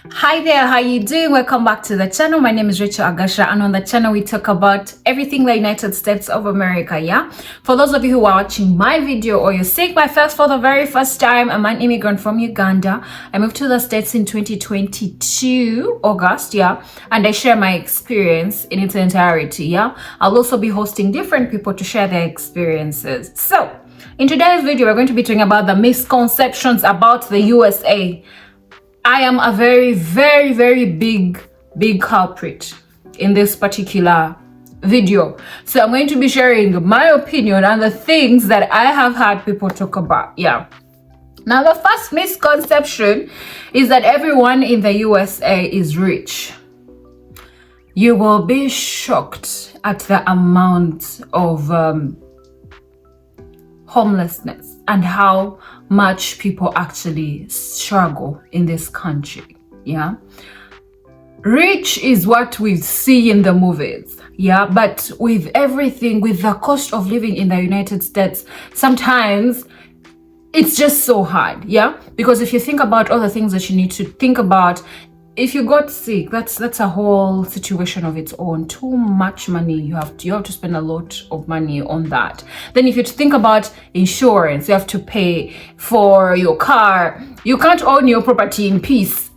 Hi there, how you doing? Welcome back to the channel. My name is Rachel Agasha, and on the channel we talk about everything the United States of America. Yeah, for those of you who are watching my video or you're seeing my face for the very first time, I'm an immigrant from Uganda. I moved to the States in 2022 August, yeah, and I share my experience in its entirety. Yeah, I'll also be hosting different people to share their experiences. So in today's video, we're going to be talking about the misconceptions about the USA. I am a very big culprit in this particular video. So I'm going to be sharing my opinion and the things that I have had people talk about. Yeah. Now, the first misconception is that everyone in the USA is rich. You will be shocked at the amount of homelessness and how much people actually struggle in this country. Yeah, rich is what we see in the movies. Yeah, but with everything, with the cost of living in the United States, sometimes it's just so hard. Yeah, because if you think about all the things that you need to think about, if you got sick, that's a whole situation of its own. Too much money, you have to spend a lot of money on that. Then if you think about insurance, you have to pay for your car. You can't own your property in peace.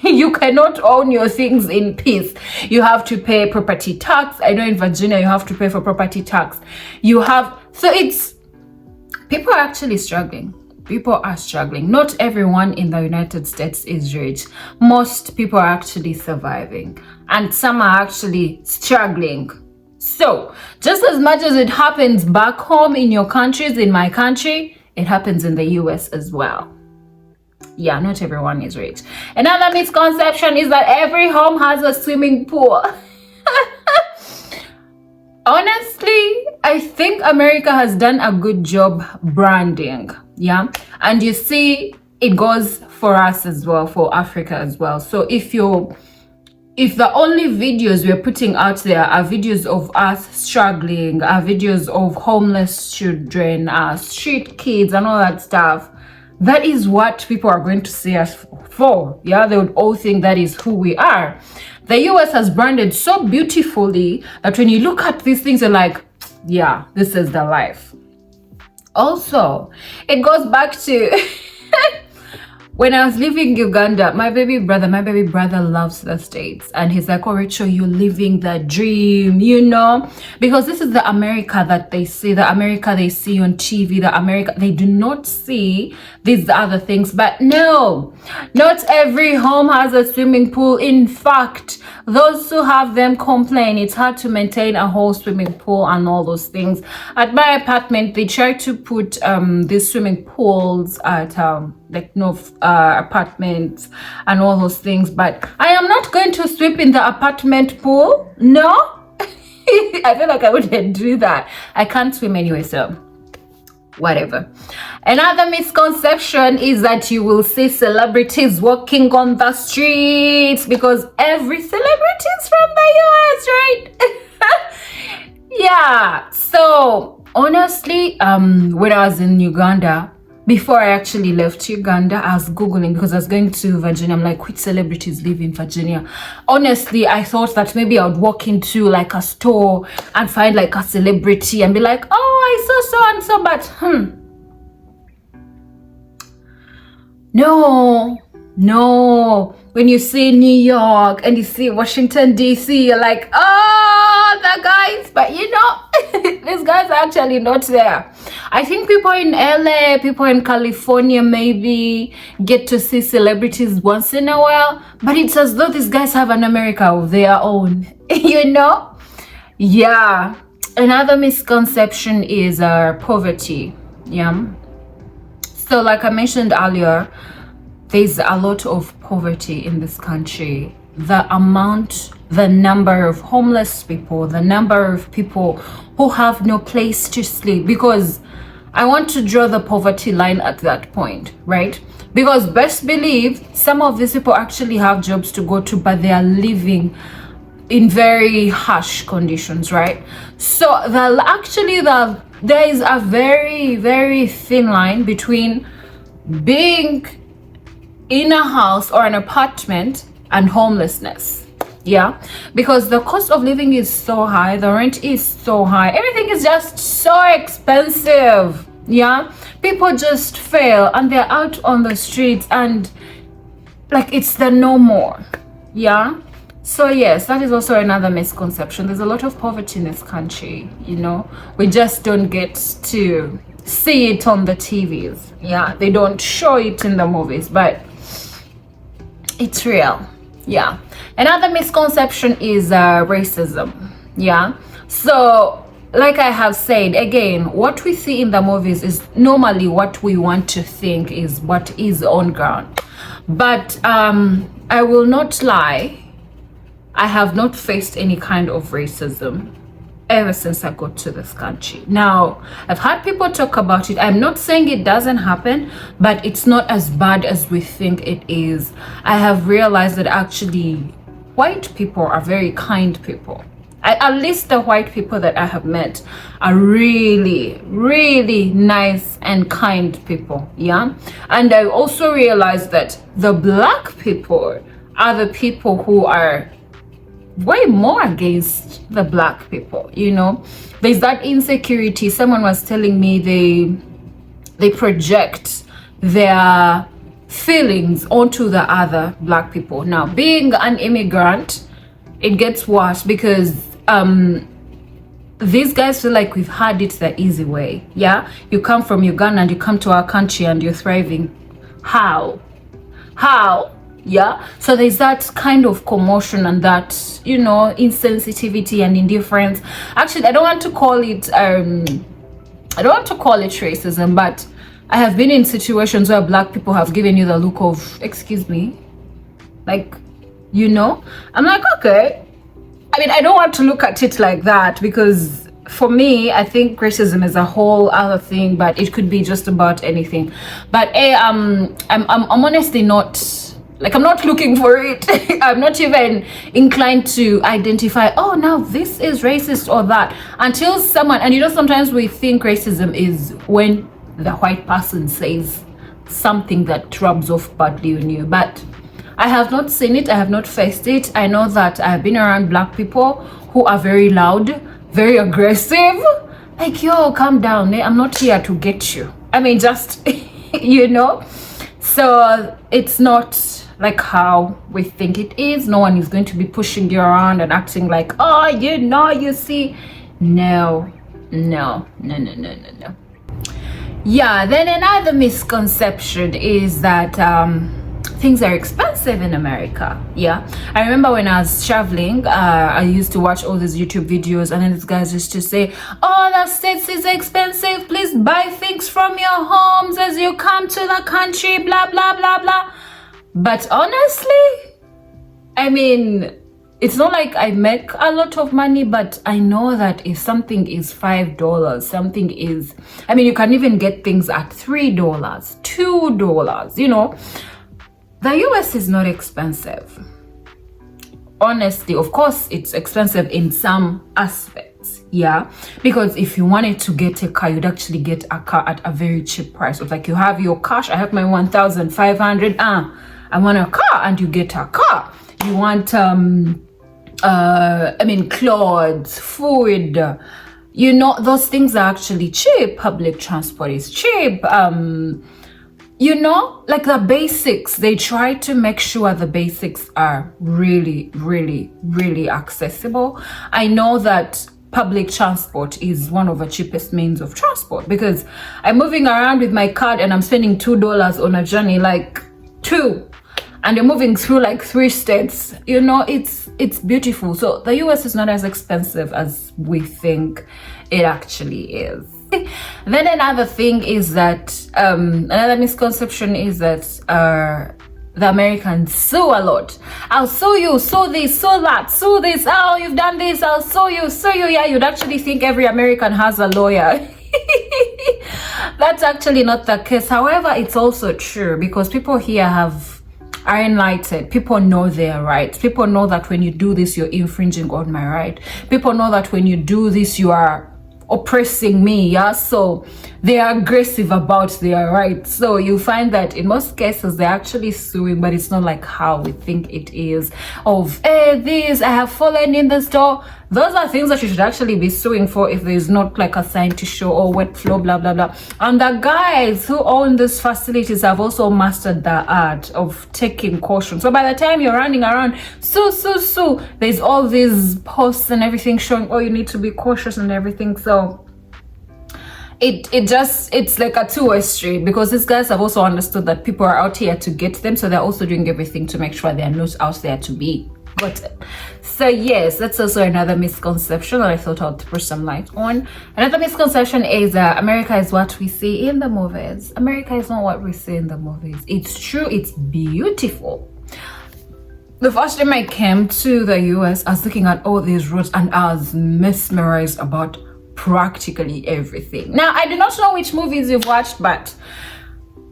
You cannot own your things in peace. You have to pay property tax. I know in Virginia you have to pay for property tax. People are actually struggling. People are struggling. Not everyone in the United States is rich. Most people are actually surviving, and some are actually struggling. So, just as much as it happens back home in your countries, in my country, it happens in the US as well. Yeah, not everyone is rich. Another misconception is that every home has a swimming pool. Honestly, I think America has done a good job branding. Yeah, and you see it goes for us as well, for Africa as well. So if the only videos we're putting out there are videos of us struggling, are videos of homeless children, street kids and all that stuff, that is what people are going to see us for. Yeah, they would all think that is who we are. The US has branded so beautifully that when you look at these things, you're like, yeah, this is the life. Also, it goes back to when I was living in Uganda, my baby brother loves the States. And he's like, oh, Rachel, you're living the dream, you know? Because this is the America that they see, the America they see on TV, the America, they do not see these other things. But no, not every home has a swimming pool. In fact, those who have them complain it's hard to maintain a whole swimming pool and all those things. At my apartment, they try to put these swimming pools at apartments and all those things, but I am not going to swim in the apartment pool. No. I feel like I wouldn't do that. I can't swim anyway, so whatever. Another misconception is that you will see celebrities walking on the streets, because every celebrity is from the US, right? Yeah, so honestly, when I was in Uganda, before I actually left Uganda, I was Googling because I was going to Virginia. I'm like, which celebrities live in Virginia? Honestly, I thought that maybe I would walk into like a store and find like a celebrity and be like, oh, I saw so and so, but no. When you see New York and you see Washington, D.C., you're like, oh, the guys. But you know, these guys are actually not there. I think people in LA, people in California maybe get to see celebrities once in a while. But it's as though these guys have an America of their own, you know? Yeah. Another misconception is poverty. Yeah. So like I mentioned earlier, there's a lot of poverty in this country. The number of homeless people, the number of people who have no place to sleep, because I want to draw the poverty line at that point, right? Because best believe some of these people actually have jobs to go to, but they are living in very harsh conditions, right? So there is a very thin line between being in a house or an apartment and homelessness. Yeah, because the cost of living is so high, the rent is so high, everything is just so expensive. Yeah, people just fail and they're out on the streets and like it's the no more. Yeah, so yes, that is also another misconception. There's a lot of poverty in this country, you know, we just don't get to see it on the TVs. Yeah, they don't show it in the movies, but it's real. Yeah, another misconception is racism. Yeah, so like I have said again, what we see in the movies is normally what we want to think is what is on ground. But I will not lie, I have not faced any kind of racism ever since I got to this country. Now, I've had people talk about it. I'm not saying it doesn't happen, but it's not as bad as we think it is. I have realized that actually white people are very kind people. At least the white people that I have met are really, really nice and kind people. Yeah, and I also realized that the black people are the people who are way more against the black people. You know, there's that insecurity. Someone was telling me they project their feelings onto the other black people. Now, being an immigrant, it gets worse because these guys feel like we've had it the easy way. Yeah, you come from Uganda and you come to our country and you're thriving. How? Yeah, so there's that kind of commotion and that, you know, insensitivity and indifference. Actually, I don't want to call it racism, but I have been in situations where black people have given you the look of, excuse me, like, you know, I'm like, okay. I mean, I don't want to look at it like that because for me, I think racism is a whole other thing, but it could be just about anything. But I'm honestly not, like, I'm not looking for it. I'm not even inclined to identify, oh, now this is racist or that, until someone, and you know, sometimes we think racism is when the white person says something that rubs off badly on you, but I have not seen it. I have not faced it. I know that I have been around black people who are very loud, very aggressive. Like, yo, calm down. I'm not here to get you. I mean, just, you know. So it's not like how we think it is. No one is going to be pushing you around and acting like, oh, you know, you see. No. Yeah, then another misconception is that things are expensive in America. Yeah, I remember when I was traveling, I used to watch all these YouTube videos, and then these guys used to say, oh, the States is expensive, please buy things from your homes as you come to the country, blah blah blah blah. But honestly, I mean, it's not like I make a lot of money, but I know that if something is $5, something is, I mean, you can even get things at $3, $2, you know. The US is not expensive. Honestly, of course, it's expensive in some aspects, yeah? Because if you wanted to get a car, you'd actually get a car at a very cheap price. It's like you have your cash, I have my 1,500, I want a car, and you get a car. You want, I mean, clothes, food, you know, those things are actually cheap. Public transport is cheap. You know, like the basics, they try to make sure the basics are really, really, really accessible. I know that public transport is one of the cheapest means of transport because I'm moving around with my card and I'm spending $2 on a journey, like two, and you're moving through like 3 states. You know, it's beautiful. So the US is not as expensive as we think it actually is. Then another thing is that another misconception is that the Americans sue a lot. I'll sue you, sue this, sue that, sue this. Oh, you've done this, I'll sue you, sue you. Yeah, you'd actually think every American has a lawyer. That's actually not the case. However, it's also true because people here are enlightened. People know their rights. People know that when you do this, you're infringing on my right. People know that when you do this, you are oppressing me, yeah. So they are aggressive about their rights. So you find that in most cases they're actually suing, but it's not like how we think it is, of this, I have fallen in the store. Those are things that you should actually be suing for if there's not like a sign to show, or wet floor, blah blah blah. And the guys who own these facilities have also mastered the art of taking caution. So by the time you're running around sue, there's all these posts and everything showing, oh, you need to be cautious and everything. So it's like a two-way street, because these guys have also understood that people are out here to get them, so they're also doing everything to make sure they're not out there to be gotten. So yes, that's also another misconception that I thought I'd throw some light on. Another misconception is America is what we see in the movies. America is not what we see in the movies. It's true, it's beautiful. The first time I came to the US, I was looking at all these roads and I was mesmerized about practically everything. Now, I do not know which movies you've watched, but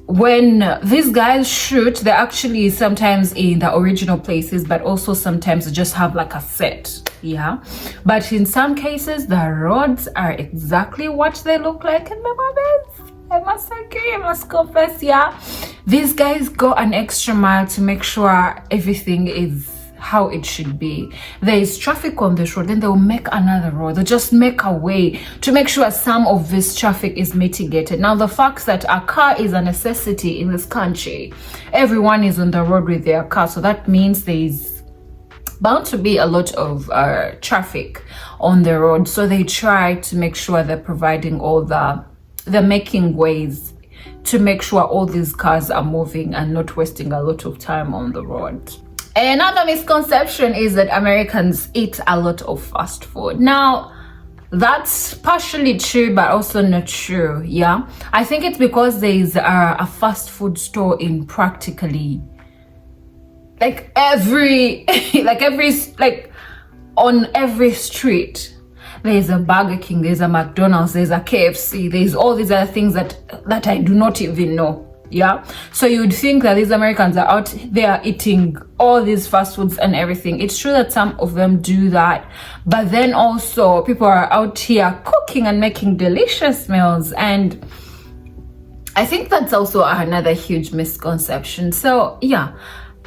when these guys shoot, they're actually sometimes in the original places, but also sometimes they just have like a set, yeah. But in some cases, the roads are exactly what they look like in the movies. I must agree, I must confess, yeah. These guys go an extra mile to make sure everything is how it should be. There is traffic on this road, then they'll make another road. They'll just make a way to make sure some of this traffic is mitigated. Now, the fact that a car is a necessity in this country, everyone is on the road with their car, so that means there is bound to be a lot of traffic on the road. So they try to make sure they're providing all they're making ways to make sure all these cars are moving and not wasting a lot of time on the road. Another misconception is that Americans eat a lot of fast food. Now, that's partially true, but also not true, yeah. I think it's because there is a fast food store in practically like on every street. There's a Burger King, there's a McDonald's, there's a KFC, there's all these other things that I do not even know. Yeah, so you would think that these Americans are out there eating all these fast foods and everything. It's true that some of them do that, but then also people are out here cooking and making delicious meals, and I think that's also another huge misconception. So yeah,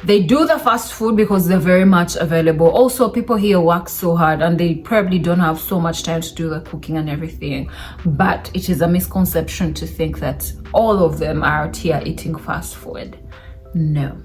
they do the fast food because they're very much available. Also, people here work so hard and they probably don't have so much time to do the cooking and everything. But it is a misconception to think that all of them are out here eating fast food. No.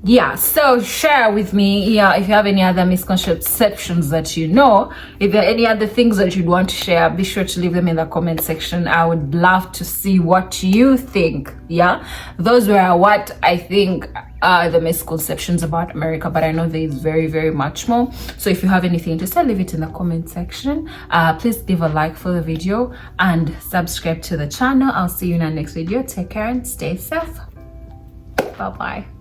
Yeah, so share with me, yeah, if you have any other misconceptions that you know. If there are any other things that you'd want to share, be sure to leave them in the comment section. I would love to see what you think. Yeah, those were what I think are the misconceptions about America, but I know there is very, very much more. So if you have anything to say, leave it in the comment section. Please give a like for the video and subscribe to the channel. I'll see you in our next video. Take care and stay safe. Bye bye.